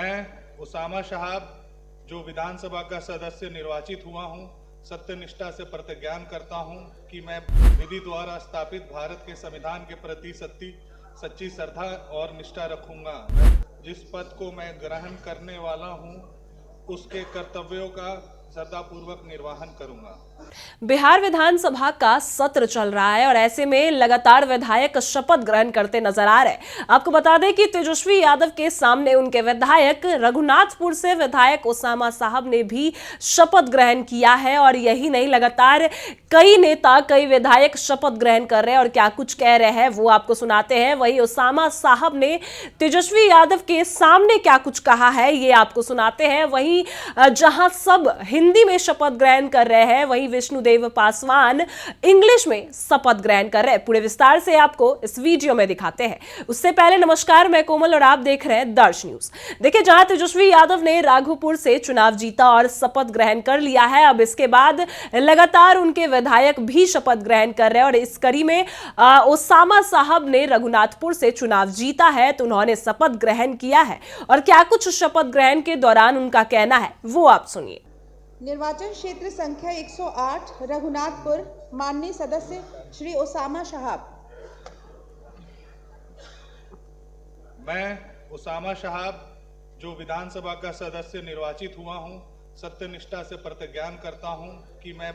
मैं उसामा शहाब जो विधानसभा का सदस्य निर्वाचित हुआ हूं, सत्यनिष्ठा से प्रतिज्ञान करता हूं कि मैं विधि द्वारा स्थापित भारत के संविधान के प्रति सच्ची श्रद्धा और निष्ठा रखूंगा। जिस पद को मैं ग्रहण करने वाला हूं, उसके कर्तव्यों का श्रद्धापूर्वक निर्वहन करूंगा। बिहार विधानसभा का सत्र चल रहा है और ऐसे में लगातार विधायक शपथ ग्रहण करते नजर आ रहे हैं। आपको बता दें कि तेजस्वी यादव के सामने उनके विधायक रघुनाथपुर से विधायक उसामा साहब ने भी शपथ ग्रहण किया है और यही नहीं, लगातार कई नेता, कई विधायक शपथ ग्रहण कर रहे हैं और क्या कुछ कह रहे हैं वो आपको सुनाते हैं। वही उसामा साहब ने तेजस्वी यादव के सामने क्या कुछ कहा है ये आपको सुनाते हैं। वहीं जहां सब हिंदी में शपथ ग्रहण कर रहे हैं, वहीं विष्णुदेव पासवान इंग्लिश में शपथ ग्रहण कर रहे हैं। पूरे विस्तार से आपको इस वीडियो में दिखाते हैं। उससे पहले नमस्कार, मैं कोमल और आप देख रहे हैं दर्श न्यूज। देखिए, जहां तेजस्वी यादव ने राघोपुर से चुनाव जीता और शपथ ग्रहण कर लिया है, अब इसके बाद लगातार उनके विधायक भी शपथ ग्रहण कर रहे हैं और इस कड़ी में उसामा साहब ने रघुनाथपुर से चुनाव जीता है तो उन्होंने शपथ ग्रहण किया है और क्या कुछ शपथ ग्रहण के दौरान उनका कहना है वो आप सुनिए। निर्वाचन क्षेत्र संख्या 108 रघुनाथपुर, माननीय सदस्य श्री उसामा शहाब। मैं उसामा शहाब जो विधानसभा का सदस्य निर्वाचित हुआ हूं, सत्यनिष्ठा से प्रतिज्ञान करता हूं कि मैं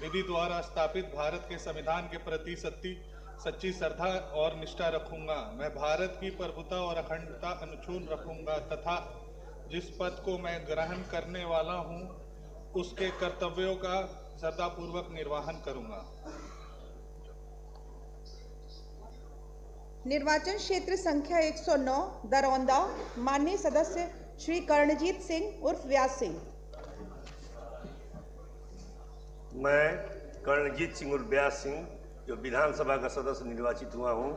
विधि द्वारा स्थापित भारत के संविधान के प्रति सच्ची श्रद्धा और निष्ठा रखूंगा। मैं भारत की प्रभुता और अखंडता अनछून रखूंगा तथा जिस पद को मैं ग्रहण करने वाला हूं, उसके कर्तव्यों का श्रद्धापूर्वक निर्वहन करूंगा। निर्वाचन क्षेत्र संख्या 109 दरौंदा, माननीय सदस्य श्री कर्णजीत सिंह उर्फ व्यास सिंह। मैं कर्णजीत सिंह उर्फ व्यास सिंह जो विधानसभा का सदस्य निर्वाचित हुआ हूं,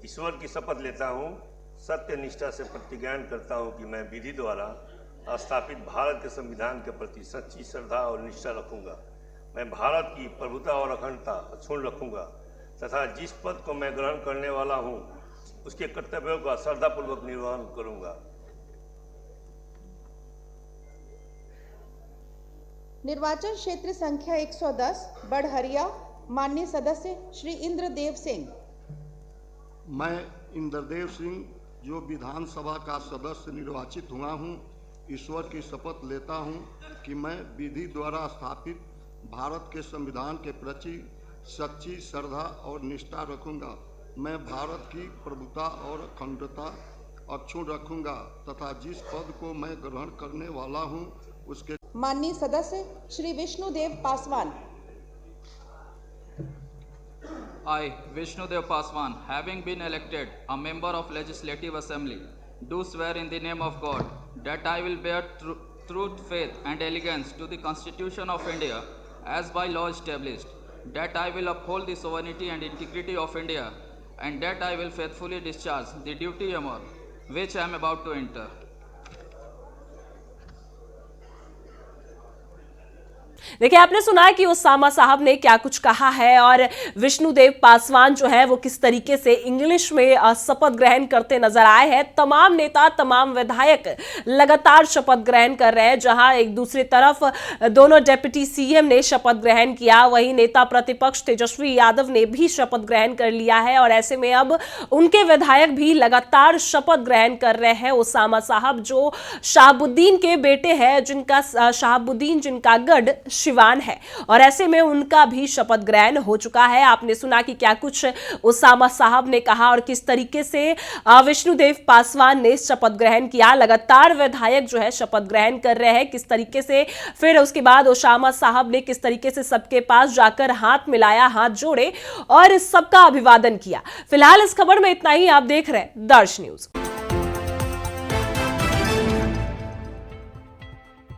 ईश्वर की शपथ लेता हूं, सत्यनिष्ठा से प्रतिज्ञान करता हूं कि मैं विधि द्वारा स्थापित भारत के संविधान के प्रति सच्ची श्रद्धा और निष्ठा रखूंगा। मैं भारत की प्रभुता और अखंडता अक्षुण्ण रखूंगा तथा जिस पद को मैं ग्रहण करने वाला हूं, उसके कर्तव्यों का श्रद्धापूर्वक निर्वहन करूंगा। निर्वाचन क्षेत्र संख्या 110 बड़हरिया, माननीय सदस्य श्री इंद्रदेव सिंह। मैं इंद्रदेव सिंह जो विधानसभा का सदस्य निर्वाचित हुआ हूं, ईश्वर की शपथ लेता हूं कि मैं विधि द्वारा स्थापित भारत के संविधान के प्रति सच्ची श्रद्धा और निष्ठा रखूंगा। मैं भारत की प्रभुता और अखंडता अक्षुण्ण रखूंगा तथा जिस पद को मैं ग्रहण करने वाला हूं, उसके माननीय सदस्य Shri Vishnudeo Paswan. I, Vishnudev Paswan, having been elected a member of Legislative Assembly, do swear in the name of God that I will bear truth, faith and allegiance to the Constitution of India as by law established, that I will uphold the sovereignty and integrity of India, and that I will faithfully discharge the duty upon which I am about to enter. देखिए, आपने सुना कि उसामा साहब ने क्या कुछ कहा है और विष्णुदेव पासवान जो है वो किस तरीके से इंग्लिश में शपथ ग्रहण करते नजर आए हैं। तमाम नेता, तमाम विधायक लगातार शपथ ग्रहण कर रहे हैं। जहां एक दूसरी तरफ दोनों डिप्टी सीएम ने शपथ ग्रहण किया, वहीं नेता प्रतिपक्ष तेजस्वी यादव ने भी शपथ ग्रहण कर लिया है और ऐसे में अब उनके विधायक भी लगातार शपथ ग्रहण कर रहे हैं। उसामा साहब जो शहाबुद्दीन के बेटे हैं, शहाबुद्दीन जिनका गढ़ शिवान है और ऐसे में उनका भी शपथ ग्रहण हो चुका है। आपने सुना कि क्या कुछ उसामा साहब ने कहा और किस तरीके से विष्णुदेव पासवान ने शपथ ग्रहण किया। लगातार विधायक जो है शपथ ग्रहण कर रहे हैं, किस तरीके से फिर उसके बाद उसामा साहब ने किस तरीके से सबके पास जाकर हाथ मिलाया, हाथ जोड़े और सबका अभिवादन किया। फिलहाल इस खबर में इतना ही। आप देख रहे हैं दर्श न्यूज।